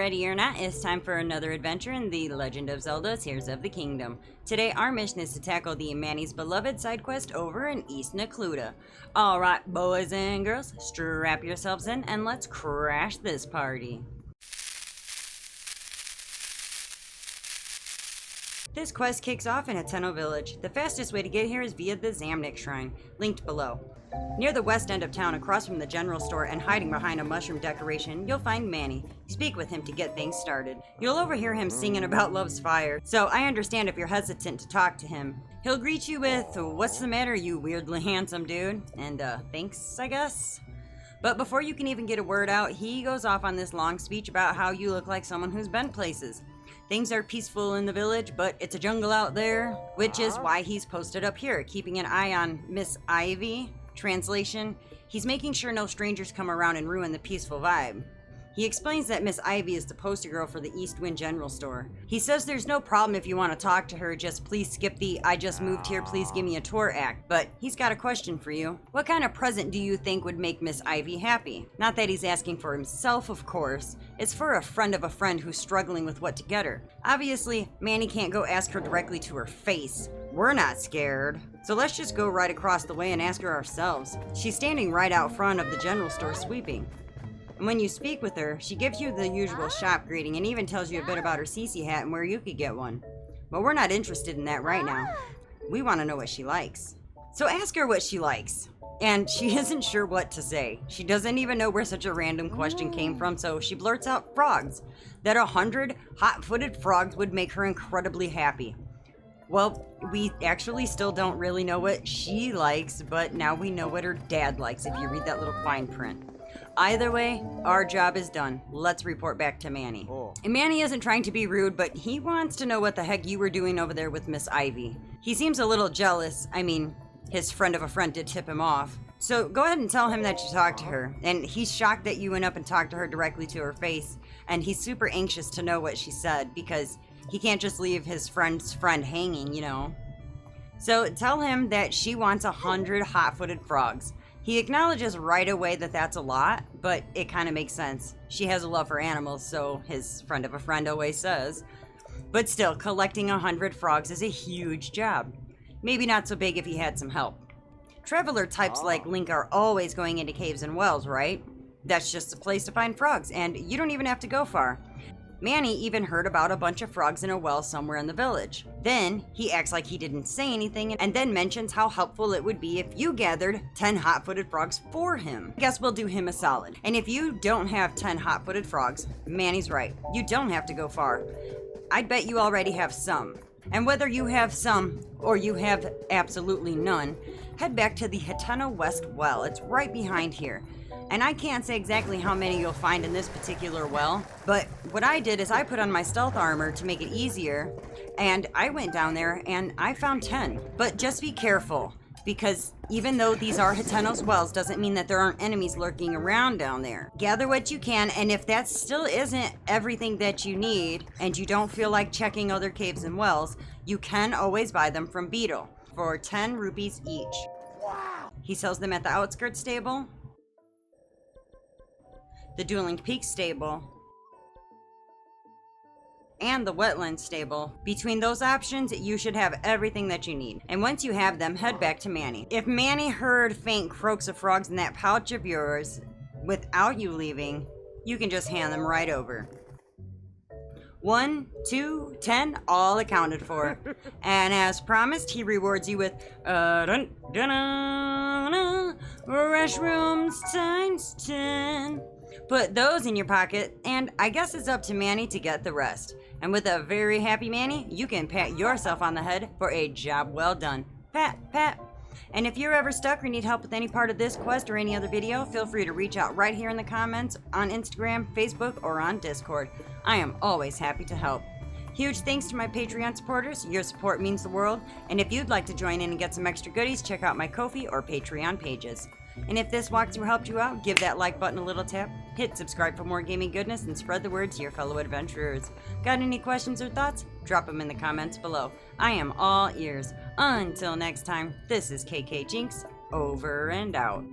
Ready or not, it's time for another adventure in the Legend of Zelda Tears of the Kingdom. Today, our mission is to tackle the Manny's beloved side quest over in East Necluda. Alright, boys and girls, strap yourselves in and let's crash this party. This quest kicks off in Hateno Village. The fastest way to get here is via the Zamnik Shrine, linked below. Near the west end of town, across from the general store and hiding behind a mushroom decoration, you'll find Manny. Speak with him to get things started. You'll overhear him singing about love's fire, so I understand if you're hesitant to talk to him. He'll greet you with, "What's the matter, you weirdly handsome dude?" And, thanks, I guess? But before you can even get a word out, he goes off on this long speech about how you look like someone who's been places. Things are peaceful in the village, but it's a jungle out there, which is why he's posted up here, keeping an eye on Miss Ivee. Translation, he's making sure no strangers come around and ruin the peaceful vibe. He explains that Miss Ivee is the poster girl for the East Wind General Store. He says there's no problem if you want to talk to her, just please skip the "I just moved here, please give me a tour" act. But he's got a question for you. What kind of present do you think would make Miss Ivee happy? Not that he's asking for himself, of course. It's for a friend of a friend who's struggling with what to get her. Obviously, Manny can't go ask her directly to her face. We're not scared. So let's just go right across the way and ask her ourselves. She's standing right out front of the general store sweeping. And when you speak with her, she gives you the usual shop greeting and even tells you a bit about her CC hat and where you could get one. But we're not interested in that right now. We want to know what she likes. So ask her what she likes. And she isn't sure what to say. She doesn't even know where such a random question came from, so she blurts out frogs. That 100 hot-footed frogs would make her incredibly happy. Well, we actually still don't really know what she likes, but now we know what her dad likes if you read that little fine print. Either way, our job is done. Let's report back to Manny. And Manny isn't trying to be rude, but he wants to know what the heck you were doing over there with Miss Ivee. He seems a little jealous. I mean, his friend of a friend did tip him off. So go ahead and tell him that you talked to her. And he's shocked that you went up and talked to her directly to her face. And he's super anxious to know what she said because he can't just leave his friend's friend hanging, you know. So tell him that she wants 100 hot-footed frogs. He acknowledges right away that that's a lot, but it kind of makes sense. She has a love for animals, so his friend of a friend always says. But still, collecting 100 frogs is a huge job. Maybe not so big if he had some help. Traveler types like Link are always going into caves and wells, right? That's just a place to find frogs, and you don't even have to go far. Manny even heard about a bunch of frogs in a well somewhere in the village. Then, he acts like he didn't say anything and then mentions how helpful it would be if you gathered 10 hot-footed frogs for him. I guess we'll do him a solid. And if you don't have 10 hot-footed frogs, Manny's right. You don't have to go far. I'd bet you already have some. And whether you have some or you have absolutely none, head back to the Hateno West well. It's right behind here. And I can't say exactly how many you'll find in this particular well, but what I did is I put on my stealth armor to make it easier, and I went down there and I found 10. But just be careful, because even though these are Hateno's wells, doesn't mean that there aren't enemies lurking around down there. Gather what you can, and if that still isn't everything that you need, and you don't feel like checking other caves and wells, you can always buy them from Beetle for 10 rupees each. He sells them at the Outskirts stable, the Dueling Peaks stable, and the Wetlands stable. Between those options, you should have everything that you need. And once you have them, head back to Manny. If Manny heard faint croaks of frogs in that pouch of yours without you leaving, you can just hand them right over. 1, 2, 10, all accounted for. And as promised, he rewards you with mushrooms times 10. Put those in your pocket, and I guess it's up to Manny to get the rest. And with a very happy Manny, you can pat yourself on the head for a job well done. Pat, pat. And if you're ever stuck or need help with any part of this quest or any other video, feel free to reach out right here in the comments on Instagram, Facebook, or on Discord. I am always happy to help. Huge thanks to my Patreon supporters. Your support means the world. And if you'd like to join in and get some extra goodies, check out my Ko-fi or Patreon pages. And if this walkthrough helped you out, give that like button a little tap, hit subscribe for more gaming goodness, and spread the word to your fellow adventurers. Got any questions or thoughts? Drop them in the comments below. I am all ears. Until next time, this is KKJinxx, over and out.